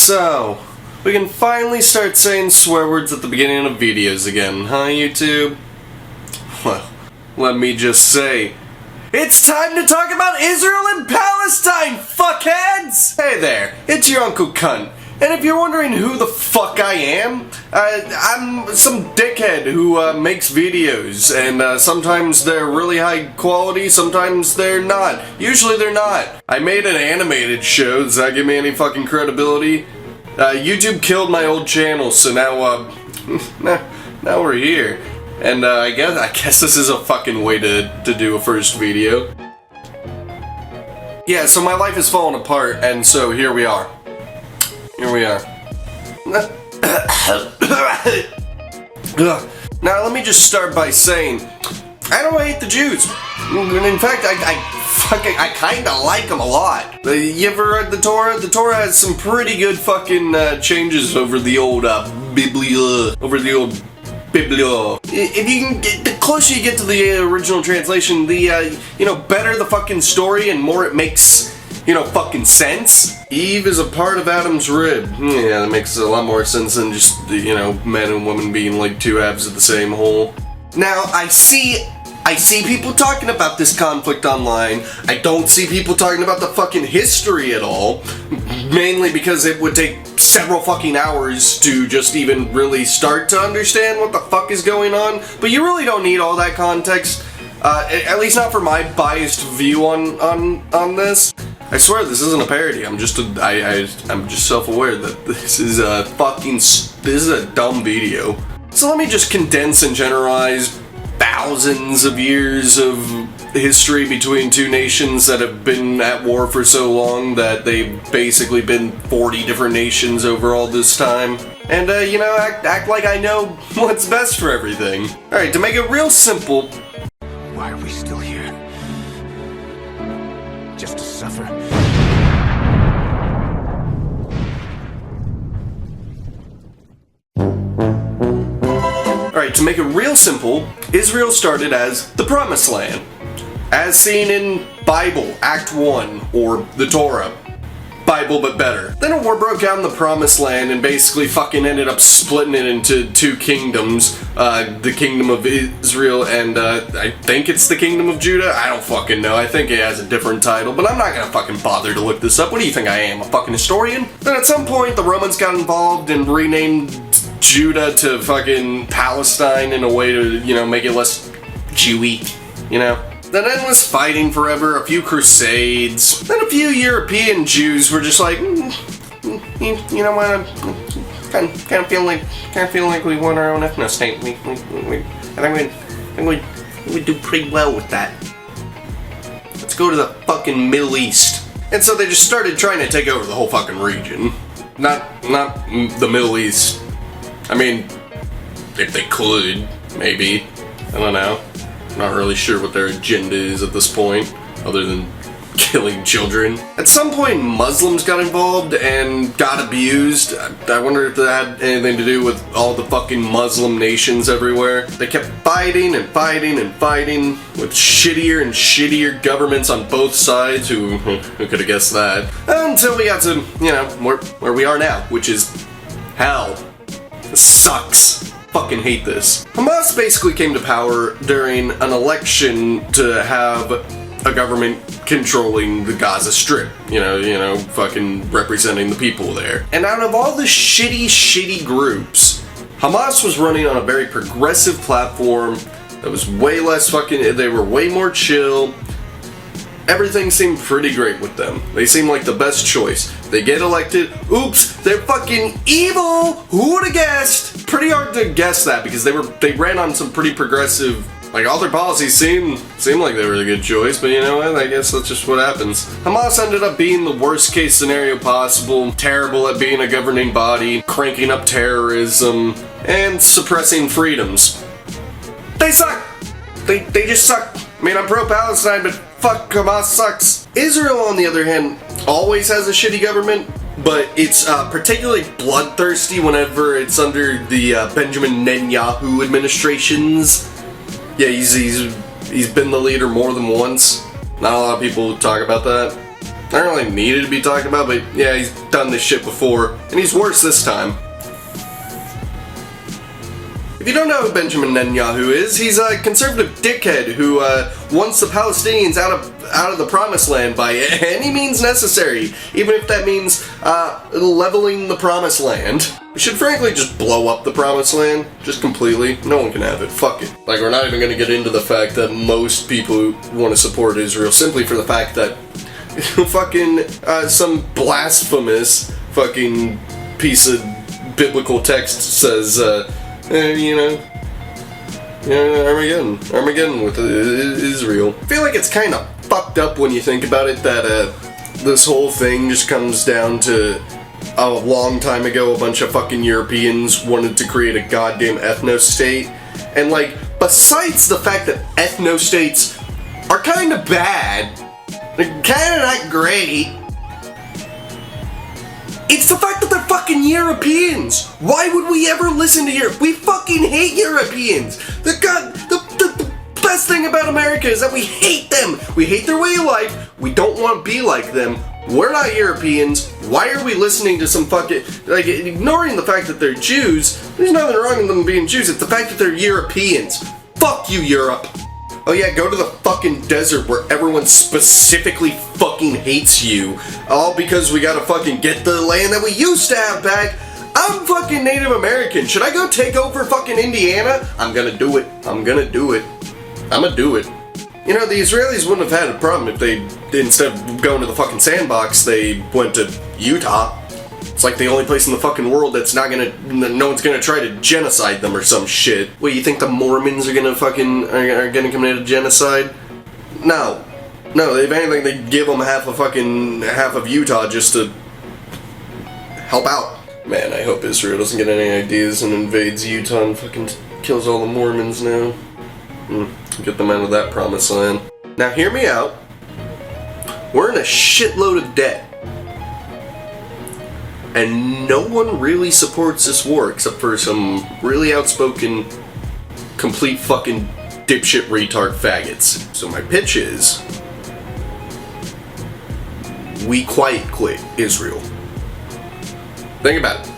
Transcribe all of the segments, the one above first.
So, we can finally start saying swear words at the beginning of videos again, huh, YouTube? Well, let me just say, it's time to talk about Israel and Palestine, fuckheads! Hey there, it's your Uncle Cunt. And if you're wondering who the fuck I am, I'm some dickhead who makes videos, and sometimes they're really high quality, sometimes they're not. Usually they're not. I made an animated show. Does that give me any fucking credibility? YouTube killed my old channel, so now, now we're here. And I guess this is a fucking way to do a first video. Yeah, so my life is falling apart, and so here we are. Here we are. Now let me just start by saying, I don't hate the Jews. In fact, I kinda like them a lot. You ever read the Torah? The Torah has some pretty good fucking changes over the old Biblia. If you can get, the closer you get to the original translation, the, better the fucking story and more it makes, fucking sense. Eve is a part of Adam's rib. Yeah, that makes a lot more sense than just, man and woman being like two halves of the same whole. Now, I see people talking about this conflict online. I don't see people talking about the fucking history at all. Mainly because it would take several fucking hours to just even really start to understand what the fuck is going on. But you really don't need all that context. At least not for my biased view on this. I swear this isn't a parody. I'm just self-aware that this is a dumb video. So let me just condense and generalize thousands of years of history between two nations that have been at war for so long that they've basically been 40 different nations over all this time. And, act like I know what's best for everything. Alright, to make it real simple... Why are we still here? Just to suffer? Alright, to make it real simple, Israel started as the Promised Land, as seen in Bible, Act 1, or the Torah. Bible, but better. Then a war broke out in the Promised Land and basically fucking ended up splitting it into two kingdoms. The Kingdom of Israel and, I think it's the Kingdom of Judah? I don't fucking know. I think it has a different title, but I'm not gonna fucking bother to look this up. What do you think I am, a fucking historian? Then at some point, the Romans got involved and renamed Judah to fucking Palestine in a way to, make it less Jewy, Then endless fighting forever, a few crusades, then a few European Jews were just like, you know what, I'm kind of feeling like we want our own ethno-state. I think we do pretty well with that. Let's go to the fucking Middle East. And so they just started trying to take over the whole fucking region. Not the Middle East. I mean, if they could, maybe. I don't know. I'm not really sure what their agenda is at this point, other than killing children. At some point, Muslims got involved and got abused. I wonder if that had anything to do with all the fucking Muslim nations everywhere. They kept fighting and fighting and fighting with shittier and shittier governments on both sides. Who could have guessed that? Until we got to, where we are now, which is hell. This sucks. Fucking hate this. Hamas basically came to power during an election to have a government controlling the Gaza Strip. Fucking representing the people there. And out of all the shitty groups, Hamas was running on a very progressive platform that was way less they were way more chill. Everything seemed pretty great with them. They seemed like the best choice. They get elected. Oops, they're fucking evil! Who would have guessed? Pretty hard to guess that because they ran on some pretty progressive, all their policies seemed like they were a good choice, but you know what? I guess that's just what happens. Hamas ended up being the worst case scenario possible, terrible at being a governing body, cranking up terrorism, and suppressing freedoms. They suck! They just suck. I mean, I'm pro-Palestine, but fuck, Hamas sucks. Israel, on the other hand, always has a shitty government, but it's particularly bloodthirsty whenever it's under the Benjamin Netanyahu administrations. Yeah, he's been the leader more than once. Not a lot of people talk about that. I don't really need it to be talked about, but yeah, he's done this shit before, and he's worse this time. If you don't know who Benjamin Netanyahu is, he's a conservative dickhead who wants the Palestinians out of the Promised Land by any means necessary, even if that means leveling the Promised Land. We should frankly just blow up the Promised Land, just completely. No one can have it. Fuck it. Like, we're not even gonna get into the fact that most people want to support Israel simply for the fact that fucking some blasphemous fucking piece of biblical text says, Armageddon with Israel. I feel like it's kind of fucked up when you think about it that this whole thing just comes down to a long time ago a bunch of fucking Europeans wanted to create a goddamn ethno-state. And like, besides the fact that ethno-states are kind of bad, they're kind of not great, it's the fact that they're fucking Europeans. Why would we ever listen to Europe? We fucking hate Europeans. The best thing about America is that we hate them. We hate their way of life. We don't want to be like them. We're not Europeans. Why are we listening to some fucking, like, ignoring the fact that they're Jews? There's nothing wrong with them being Jews. It's the fact that they're Europeans. Fuck you, Europe. Oh yeah, go to the fucking desert where everyone specifically fucking hates you. All because we gotta fucking get the land that we used to have back. I'm fucking Native American. Should I go take over fucking Indiana? I'm gonna do it. I'm gonna do it. I'ma do it. You know, the Israelis wouldn't have had a problem if they, instead of going to the fucking sandbox, they went to Utah. It's like the only place in the fucking world that's not gonna, no one's gonna try to genocide them or some shit. What, you think the Mormons are gonna fucking, are gonna commit a genocide? No. No, if anything, they give them half of Utah just to help out. Man, I hope Israel doesn't get any ideas and invades Utah and fucking kills all the Mormons now. Get them out of that promised land. Now hear me out. We're in a shitload of debt. And no one really supports this war except for some really outspoken, complete fucking dipshit retard faggots. So my pitch is, we quiet quit Israel. Think about it.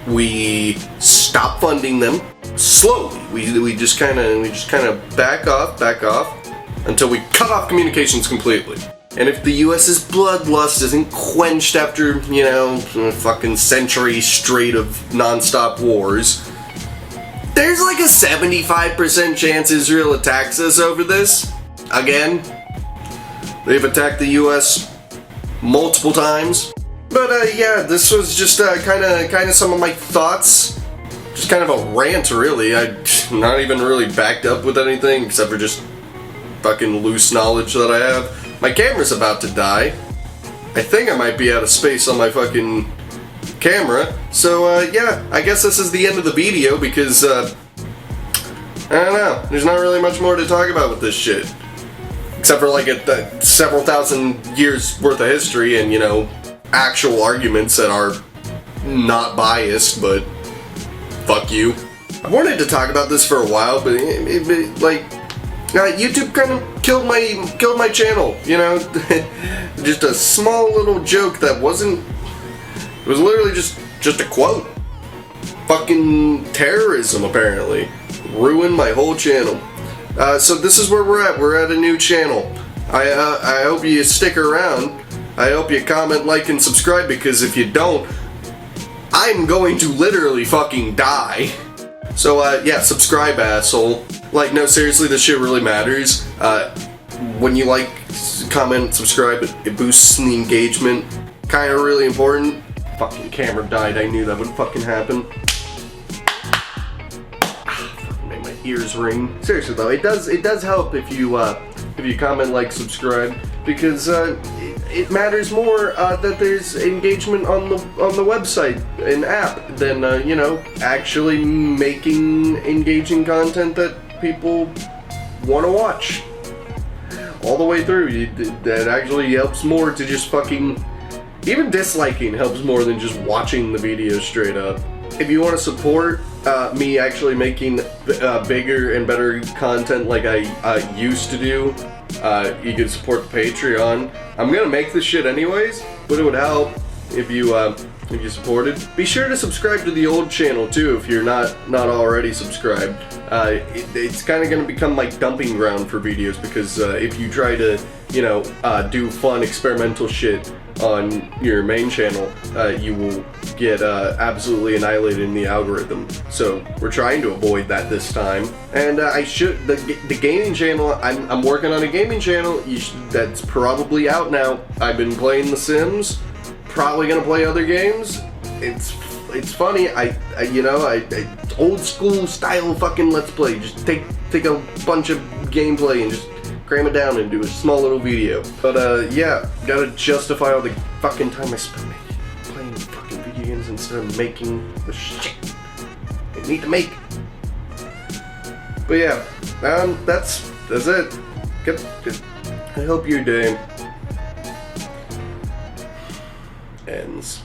We stop funding them slowly. We just kind of back off until we cut off communications completely. And if the US's bloodlust isn't quenched after, a fucking century straight of non-stop wars, there's like a 75% chance Israel attacks us over this. Again, they've attacked the US multiple times. But yeah, this was just kind of some of my thoughts. Just kind of a rant, really. I'm not even really backed up with anything except for just fucking loose knowledge that I have. My camera's about to die. I think I might be out of space on my fucking camera. So yeah, I guess this is the end of the video because I don't know. There's not really much more to talk about with this shit. Except for like several thousand years worth of history and, actual arguments that are not biased, but fuck you. I wanted to talk about this for a while, but YouTube kind of killed my channel, just a small little joke that wasn't, it was literally just a quote. Fucking terrorism, apparently. Ruined my whole channel. So this is where we're at. We're at a new channel. I hope you stick around. I hope you comment, like, and subscribe, because if you don't, I'm going to literally fucking die. So, yeah, subscribe, asshole. Like, no, seriously, this shit really matters. When you like, comment, subscribe, it boosts the engagement. Kinda really important. Fucking camera died, I knew that would fucking happen. Fucking made my ears ring. Seriously though, it does help if you comment, like, subscribe, because, it matters more that there's engagement on the website and app than actually making engaging content that people want to watch all the way through. That actually helps more to just fucking, even disliking helps more than just watching the video straight up. If you want to support me actually making bigger and better content like I used to do, You can support the Patreon. I'm gonna make this shit anyways, but it would help if you supported. Be sure to subscribe to the old channel too if you're not already subscribed. It's kind of gonna become like dumping ground for videos because if you try to, do fun experimental shit on your main channel, you will get absolutely annihilated in the algorithm. So we're trying to avoid that this time. And the gaming channel, I'm working on a gaming channel that's probably out now. I've been playing The Sims, probably gonna play other games. It's funny. I old school style fucking Let's Play. Just take a bunch of gameplay and just cram it down and do a small little video. But yeah, gotta justify all the fucking time I spend playing fucking video games instead of making the shit I need to make. But yeah, that's it. I hope your day ends.